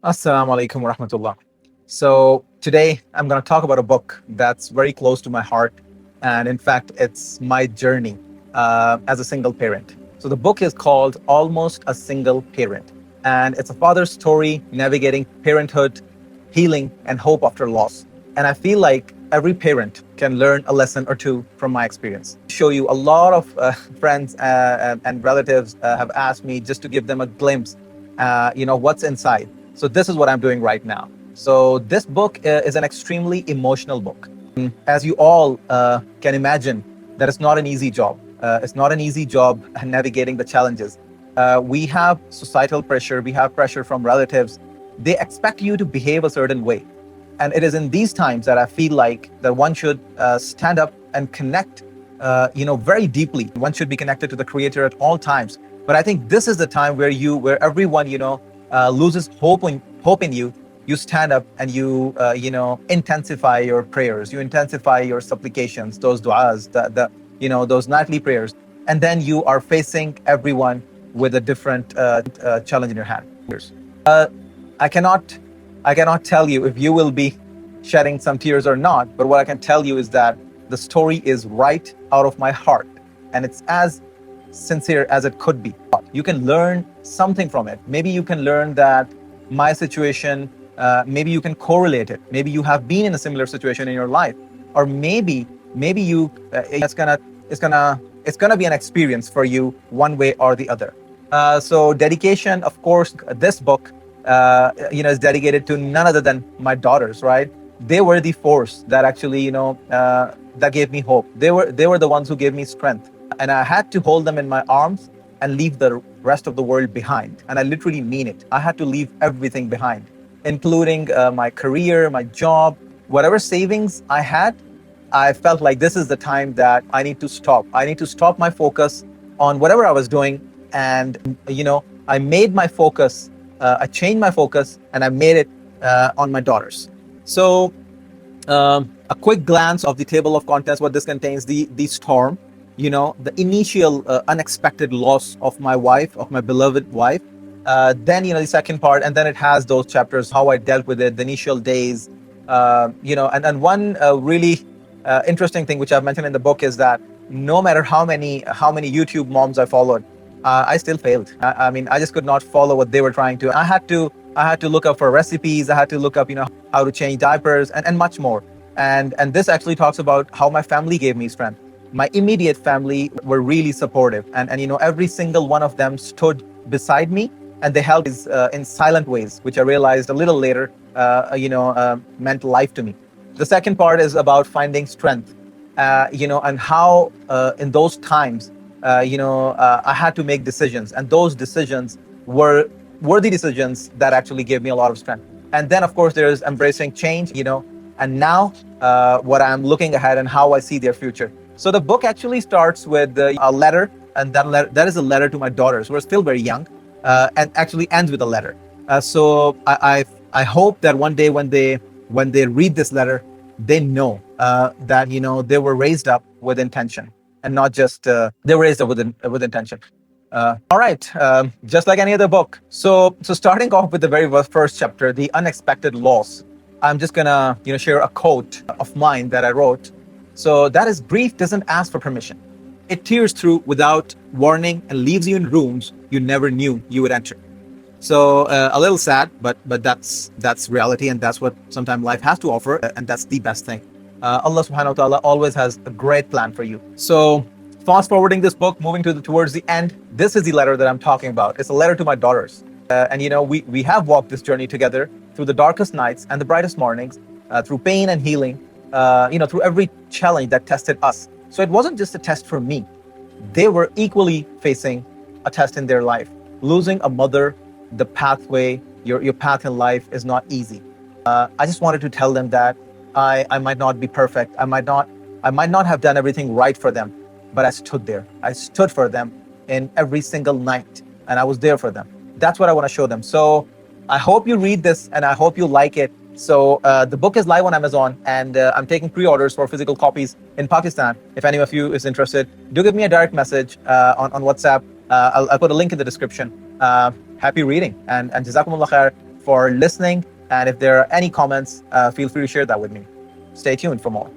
Assalamu alaikum wa rahmatullah. So today I'm going to talk about a book that's very close to my heart. And in fact, it's my journey as a single parent. So the book is called Almost a Single Parent. And it's a father's story navigating parenthood, healing, and hope after loss. And I feel like every parent can learn a lesson or two from my experience. Show you a lot of friends and relatives have asked me just to give them a glimpse, what's inside. So this is what I'm doing right now. So this book is an extremely emotional book. As you all can imagine, that it's not an easy job. It's not an easy job navigating the challenges. We have societal pressure. We have pressure from relatives. They expect you to behave a certain way. And it is in these times that I feel like that one should stand up and connect, very deeply. One should be connected to the Creator at all times. But I think this is the time where everyone, loses hope in you. You stand up and you intensify your prayers. You intensify your supplications, those du'as, those nightly prayers, and then you are facing everyone with a different challenge in your hand. I cannot tell you if you will be shedding some tears or not, but what I can tell you is that the story is right out of my heart, and it's as sincere as it could be. You can learn something from it. Maybe you can learn that my situation, maybe you can correlate it. Maybe you have been in a similar situation in your life, or maybe you it's gonna be an experience for you one way or the other. So dedication, of course, this book, is dedicated to none other than my daughters. Right? They were the force that actually, that gave me hope. They were the ones who gave me strength, and I had to hold them in my arms and leave the rest of the world behind. And I literally mean it. I had to leave everything behind, including my career, my job, whatever savings I had. I felt like this is the time that I need to stop. I need to stop my focus on whatever I was doing. And, I made my focus, I changed my focus, and I made it on my daughters. So a quick glance of the table of contents, what this contains: the storm, the initial unexpected loss of my wife, of my beloved wife. Then, the second part, and then it has those chapters, how I dealt with it, the initial days, and one really interesting thing which I've mentioned in the book is that no matter how many YouTube moms I followed, I still failed. I mean, I just could not follow what they were trying to. I had to look up for recipes. I had to look up, how to change diapers and much more. And this actually talks about how my family gave me strength. My immediate family were really supportive, and every single one of them stood beside me, and they helped in silent ways, which I realized a little later, meant life to me. The second part is about finding strength, and how in those times, I had to make decisions, and those decisions were worthy decisions that actually gave me a lot of strength. And then, of course, there's embracing change, and now what I'm looking ahead and how I see their future. So the book actually starts with a letter, and that is a letter to my daughters, who are still very young, and actually ends with a letter. So I hope that one day when they read this letter, they know that they were raised up with intention, and not just they were raised up with intention. All right, just like any other book. So starting off with the very first chapter, the unexpected loss. I'm just gonna share a quote of mine that I wrote. So that is: grief doesn't ask for permission. It tears through without warning and leaves you in rooms you never knew you would enter. So a little sad, but that's reality, and that's what sometimes life has to offer, and that's the best thing. Allah SWT always has a great plan for you. So fast forwarding this book, moving towards the end, this is the letter that I'm talking about. It's a letter to my daughters, and we have walked this journey together through the darkest nights and the brightest mornings, through pain and healing. Through every challenge that tested us. So it wasn't just a test for me. They were equally facing a test in their life. Losing a mother, the pathway, your path in life is not easy. I just wanted to tell them that I might not be perfect. I might not have done everything right for them, but I stood there. I stood for them in every single night, and I was there for them. That's what I want to show them. So I hope you read this, and I hope you like it. So the book is live on Amazon, and I'm taking pre-orders for physical copies in Pakistan. If any of you is interested, do give me a direct message on WhatsApp. I'll put a link in the description. Happy reading, and Jazakumullah khair for listening. And if there are any comments, feel free to share that with me. Stay tuned for more.